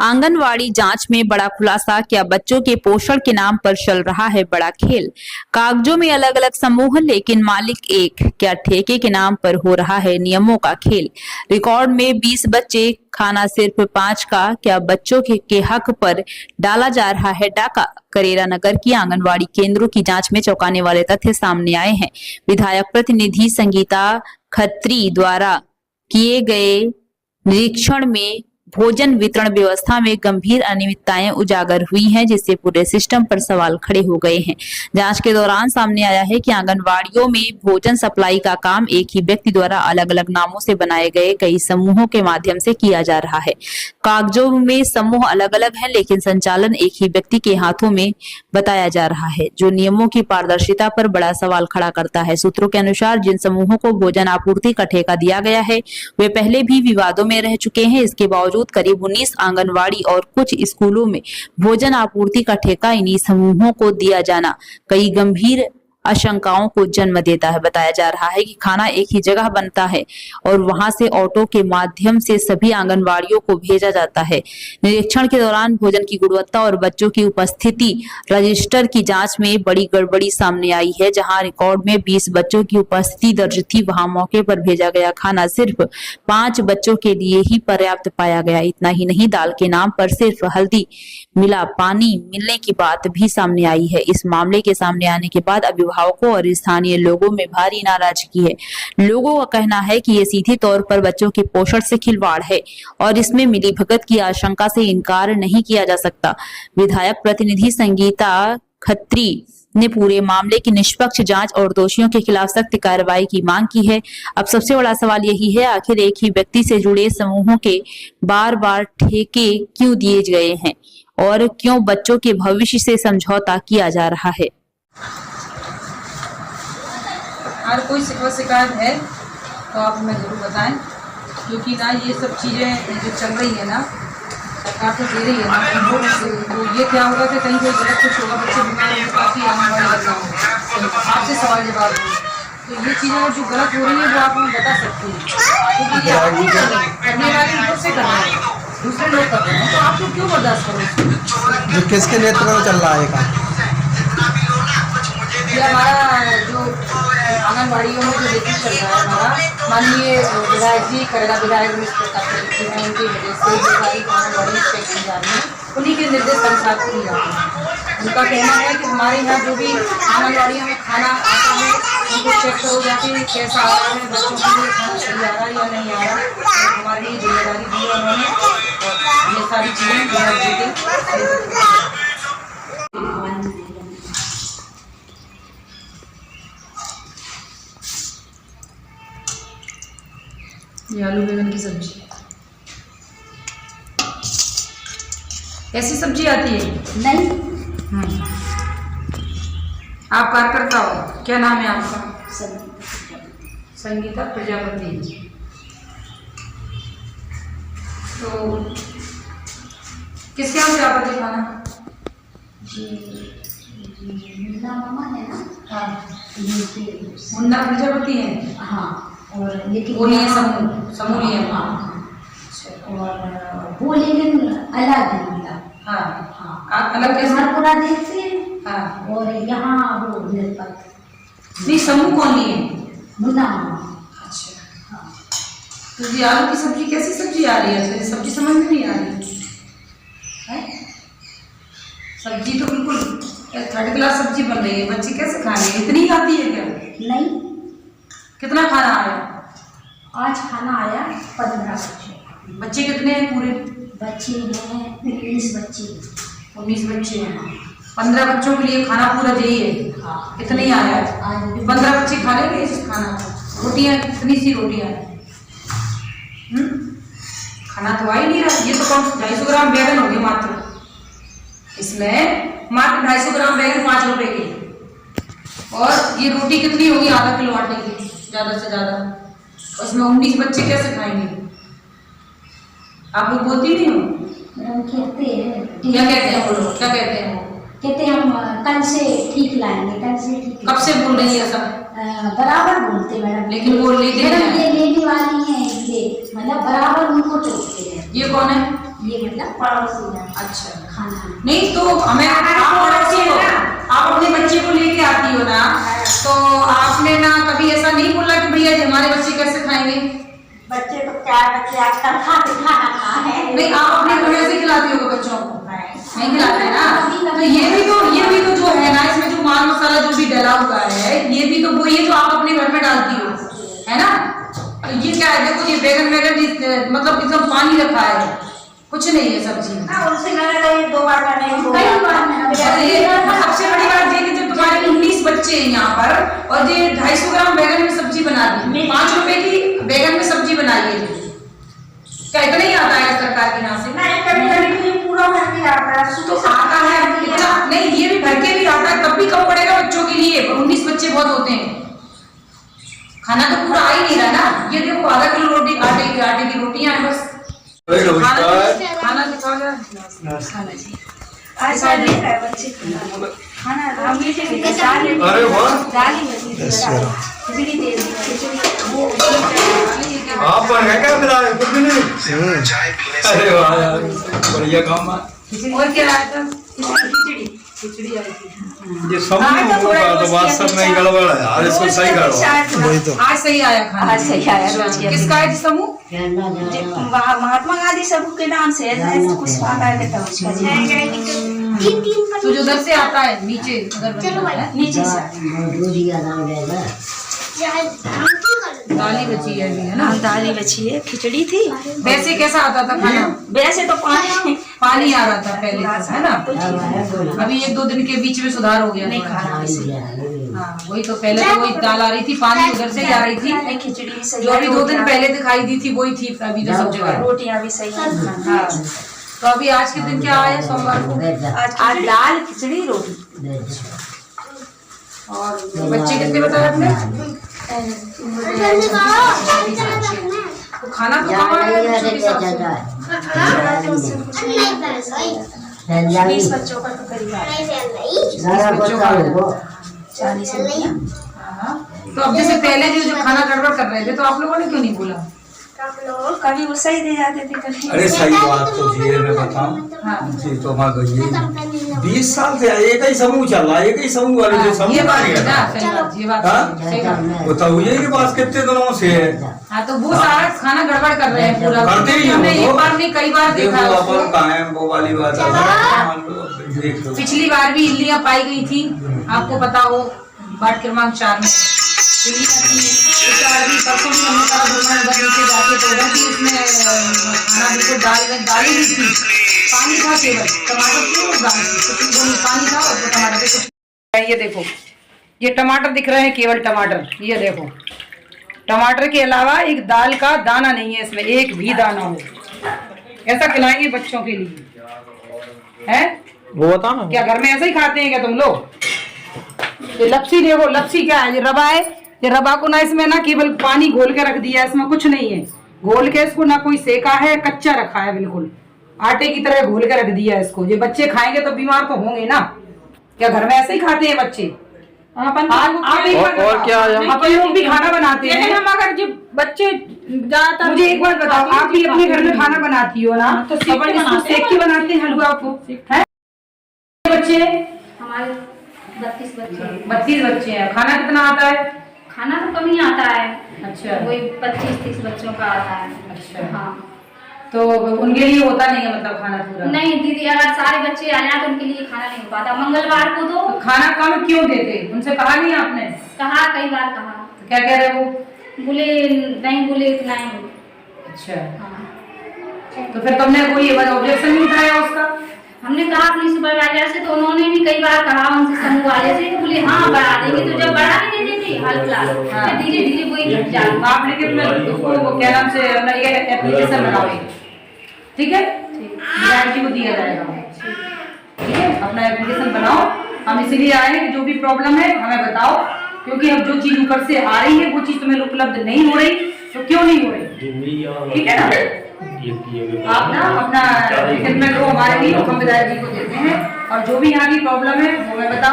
आंगनवाड़ी जांच में बड़ा खुलासा, क्या बच्चों के पोषण के नाम पर चल रहा है बड़ा खेल। कागजों में अलग अलग समूह लेकिन मालिक एक, क्या ठेके के नाम पर हो रहा है नियमों का खेल। रिकॉर्ड में 20 बच्चे, खाना सिर्फ 5 का, क्या बच्चों के हक पर डाला जा रहा है डाका। करेरा नगर की आंगनवाड़ी केंद्रों की जांच में चौंकाने वाले तथ्य सामने आए हैं। विधायक प्रतिनिधि संगीता खत्री द्वारा किए गए निरीक्षण में भोजन वितरण व्यवस्था में गंभीर अनियमितताएं उजागर हुई हैं, जिससे पूरे सिस्टम पर सवाल खड़े हो गए हैं। जांच के दौरान सामने आया है कि आंगनवाड़ियों में भोजन सप्लाई का काम एक ही व्यक्ति द्वारा अलग अलग नामों से बनाए गए कई समूहों के माध्यम से किया जा रहा है। कागजों में समूह अलग अलग हैं, लेकिन संचालन एक ही व्यक्ति के हाथों में बताया जा रहा है, जो नियमों की पारदर्शिता पर बड़ा सवाल खड़ा करता है। सूत्रों के अनुसार जिन समूहों को भोजन आपूर्ति का ठेका दिया गया है वे पहले भी विवादों में रह चुके हैं। इसके बावजूद करीब 19 आंगनवाड़ी और कुछ स्कूलों में भोजन आपूर्ति का ठेका इन्हीं समूहों को दिया जाना कई गंभीर आशंकाओं को जन्म देता है। बताया जा रहा है कि खाना एक ही जगह बनता है और वहां से ऑटो के माध्यम से सभी आंगनवाड़ियों को भेजा जाता है। निरीक्षण के दौरान भोजन की गुणवत्ता और बच्चों की उपस्थिति रजिस्टर की जांच में बड़ी गड़बड़ी सामने आई है। जहां रिकॉर्ड में 20 बच्चों की उपस्थिति दर्ज थी, वहां मौके पर भेजा गया खाना सिर्फ 5 बच्चों के लिए ही पर्याप्त पाया गया। इतना ही नहीं, दाल के नाम पर सिर्फ हल्दी मिला पानी मिलने की बात भी सामने आई है। इस मामले के सामने आने के बाद अभिभावकों और स्थानीय लोगों में भारी नाराजगी है। लोगों का कहना है कि ये सीधे तौर पर बच्चों के पोषण से खिलवाड़ है और इसमें मिलीभगत की आशंका से इनकार नहीं किया जा सकता। विधायक प्रतिनिधि संगीता खत्री ने पूरे मामले की निष्पक्ष जांच और दोषियों के खिलाफ सख्त कार्रवाई की मांग की है। अब सबसे बड़ा सवाल यही है, आखिर एक ही व्यक्ति से जुड़े समूहों के बार बार ठेके क्यों दिए गए हैं और क्यों बच्चों के भविष्य से समझौता किया जा रहा है। अगर कोई शिकायत है तो आप हमें ज़रूर बताएं, क्योंकि ना ये सब चीज़ें जो चल रही है ना, सरकार तो दे रही है ना, तो ये क्या होगा कि कहीं कोई गलत कुछ होगा, बच्चे बीमार होंगे, काफ़ी आंगनबाड़ी वर्कर होंगे, आपसे सवाल जवाब होंगे। तो ये चीज़ें जो गलत हो रही है वो आप हमें बता सकते हैं, क्योंकि ये आप नहीं करने वाले खुद से कर रहे हैं, दूसरे लोग कर रहे हैं, तो आप लोग क्यों बर्दाश्त करें। जो किसके नेतृत्व में चल रहा है काम? ये हमारा जो आंगनबाड़ियों में जो लेकर चल रहा है, हमारा माननीय विधायक जी, करेरा विधायक हैं, उनकी वजह से सारी आंगनबाड़ी चेक की जा रही है, उन्हीं के निर्देश के अनुसार की जा रही है। उनका कहना है कि हमारे यहाँ जो भी आंगनबाड़ियों में खाना आता है उनको चेक करो जाके कैसा आ रहा है, बच्चों के लिए खाना सही आ रहा है या नहीं आ रहा है। हमारी ये जिम्मेदारी दी है उन्होंने, और ये सारी चीज़ें ये आलू बैंगन की सब्जी, ऐसी सब्जी आती है नहीं। आप कार्यकर्ता हो, क्या नाम है आपका? संगीता प्रजापति। तो किसके यहाँ से आता है खाना? मुन्ना मामा है ना? हाँ, मुन्ना प्रजापति है। हाँ, और लेकिन वो नहीं है, समूह नहीं है। हाँ, और वो लेकिन अलग है मतलब। हाँ हाँ, आप अलग कैसे? पूरा देखते हैं। हाँ, और यहाँ वो निरपत नहीं, समूह कौन नहीं है? मुन्ना मामा। अच्छा, हाँ। तो ये आलू की सब्जी कैसी सब्जी आ रही है? सब्जी समझ में नहीं आ रही है। सब्जी तो बिल्कुल 3rd क्लास सब्जी बन रही है, बच्चे कैसे खाएंगे? इतनी आती है क्या? नहीं। कितना खाना आया? आज खाना आया 15 बच्चे। बच्चे कितने हैं पूरे? बच्चे हैं 19 बच्चे। 19 बच्चे हैं। 15 बच्चों के लिए खाना पूरा चाहिए। हाँ, कितने ही आया आज 15 बच्चे खा लेंगे इस खाना? रोटियाँ कितनी सी रोटियाँ? खाना तो आ ही नहीं रहा। ये तो कम 250 ग्राम बैगन हो गए मात्र, इसमें मात्र 250 ग्राम बैगन 5 रुपए के। और ये रोटी कितनी होगी? आधा किलो आटे की ज़्यादा से ज़्यादा। उसमें 19 बच्चे कैसे खाएंगे? आप लोग बोलती नहीं हो? कहते हैं। क्या कहते हैं वो लोग? क्या कहते हैं वो? कहते हैं हम कल से ठीक लाएंगे, कल से ठीक। कब से बोल रही है ऐसा? बराबर बोलते मैडम, लेकिन वो लेते मैडम हैं। ये लेने वाली है, ये मतलब बराबर उनको चोटते हैं। ये कौन है? ये मतलब पड़ोसी है। अच्छा खाना नहीं तो हमें आप पड़ोसी हो, आप अपने बच्चे को लेके आती हो ना, तो आपने ना कभी ऐसा नहीं बोला कि भैया जी हमारे बच्चे कैसे खाएंगे? बच्चे तो क्या बच्चे आजकल खाते खाना खा है। नहीं आप अपने घर में ऐसे खिलाती हो बच्चों को? नहीं खिलाते हैं ना। तो ये भी तो जो है ना, इसमें जो माल मसाला जो भी डला हुआ है, ये भी तो वही है जो आप अपने घर में डालती हो, है ना? तो ये क्या है, देखो ये बैगन मतलब एकदम पानी रखा है, कुछ नहीं है सब्जी में। उनसे मैंने ये 2 बार करने को सबसे बड़ी बात ये कि जब तुम्हारे 19 बच्चे हैं यहाँ पर और ये 250 ग्राम बैगन में सब्जी बना दी, 5 रुपए की बैगन में सब्जी बनाई है, क्या इतना ही आता है सरकार के यहाँ से? कभी पूरा भर के आता है। तो आता है इतना नहीं, ये भी भर के भी आता है, तब भी कम पड़ेगा बच्चों के लिए, 19 बच्चे बहुत होते हैं, खाना तो पूरा आ ही नहीं रहा ना। ये देखो आधा किलो रोटी, आटे की रोटियां हैं बस। खाना दिखाओ जरा। खाना जी ऐसा नहीं है बच्चे खाना हम ये अरे वाह खिचड़ी दे दी खिचड़ी आप पर है क्या मिला है? कुछ भी नहीं। अरे वाह यार बढ़िया काम है। और क्या आया था? खिचड़ी आई थी। ये सब तो बात सब में गड़बड़ है यार, इसको सही करो। वही तो आज सही आया खाना। आज सही आया रोज के। किसका है समूह? महात्मा गांधी सबूत के नाम से कुछ करता उसका तो जो उधर से आता है नीचे, उधर नीचे से दाली बची है अभी, है ना? दाली बची है, खिचड़ी थी। वैसे कैसा आता था खाना? वैसे तो पानी आ रहा था पहले तो, है ना? अभी 1-2 दिन के बीच में सुधार हो गया। नहीं खाना हाँ वही तो, पहले तो वही दाल आ रही थी, पानी उधर से ही आ रही थी, खिचड़ी जो अभी 2 दिन पहले दिखाई दी थी वही थी अभी तो सब जगह। रोटियां भी सही है। हाँ तो अभी आज के दिन क्या आया सोमवार को? आज दाल खिचड़ी रोटी। और बच्चे कितने बताए आपने? तो खाना तो कम आ रहा है 20 बच्चों का तो करीब 40 रुपया। तो अब जैसे पहले जो खाना गड़बड़ कर रहे थे तो आप लोगों ने क्यों नहीं बोला? कभी वो सही दे जाते थे कभी। अरे सही बात तो जी मैं बताऊं, जी तो हमारा गई 20 साल से एक ही समूह चल रहा है, एक ही समूह वाले जो समूह ये बात नहीं है ना, है। सही बात, ये बात सही बात। बताओ ये के पास कितने दिनों से है। हाँ तो वो सारा खाना गड़बड़ कर रहे हैं पूरा, करते ही हमने हो। एक बार नहीं कई बार देखा है उसको। अपन कहाँ है वो वाली बात है, देख लो। पिछली बार भी इल्लियां पाई गई थी, आपको पता हो, वार्ड क्रमांक 4 में इल्लियां थी। परसों भी हमने कहा नीचे जाके तो उधर भी उसमें खाना बिल्कुल दाली भी थी, पानी था केवल, टमाटर थी और दाल थी, कुछ दोनों पानी था और टमाटर कुछ। ये देखो ये टमाटर दिख रहे हैं, केवल टमाटर, ये देखो टमाटर के अलावा एक दाल का दाना नहीं है इसमें, एक भी दाना हो। ऐसा खिलाएंगे बच्चों के लिए है? वो बता ना, क्या घर में ऐसे ही खाते हैं क्या तुम लोग? ये लपसी देखो, लपसी क्या है? ये रवा है, ये रवा को ना इसमें ना केवल पानी घोल के रख दिया, इसमें कुछ नहीं है, घोल के इसको ना कोई सेका है, कच्चा रखा है, बिल्कुल आटे की तरह घोल के रख दिया इसको। ये बच्चे खाएंगे तो बीमार तो होंगे ना, क्या घर में ऐसे ही खाते हैं बच्चे? और क्या अपन लोग भी खाना बनाते हैं, हम अगर जो बच्चे ज्यादातर। मुझे एक बात बताओ, आप भी अपने घर में खाना बनाती हो ना, तो सेक के बनाते हैं हलवा को? बच्चे हमारे 32 बच्चे हैं। 32 बच्चे हैं। खाना कितना आता है? खाना तो कम ही आता है, अच्छा वही 25-30 बच्चों का आता है। अच्छा हाँ तो उनके लिए होता नहीं है मतलब खाना पूरा? नहीं दीदी, अगर सारे बच्चे आ जाए तो उनके लिए खाना नहीं हो पाता। मंगलवार को तो खाना कम क्यों देते? उनसे कहा नहीं आपने? कहा, कई बार कहा, तो क्या कह रहे वो? बोले नहीं, बोले इतना ही। अच्छा हाँ। तो फिर तुमने कोई ऑब्जेक्शन नहीं उठाया उसका? हमने कहा अपनी सुपरवाइजर से, तो उन्होंने भी कई बार कहा उनसे, समूह वाले से, तो बोले हाँ बढ़ा देंगे। तो जब बढ़ा भी दे देते हल्का, फिर धीरे धीरे वही घट जाता। आप लेकिन उसको क्या नाम से ये एप्लीकेशन बनाओ, ठीक है? विधायक जी को दिया जाएगा, ठीक है? अपना एप्लीकेशन बनाओ। हम इसीलिए आए हैं कि जो भी प्रॉब्लम है हमें बताओ, क्योंकि अब जो चीज ऊपर से आ रही है वो चीज तुम्हें उपलब्ध नहीं हो रही, तो क्यों नहीं हो रही? ठीक है ना? आप ना अपना खिदमत को हमारे लिए हम विधायक जी को देते हैं, और जो भी यहाँ की प्रॉब्लम है वो हमें बताओ।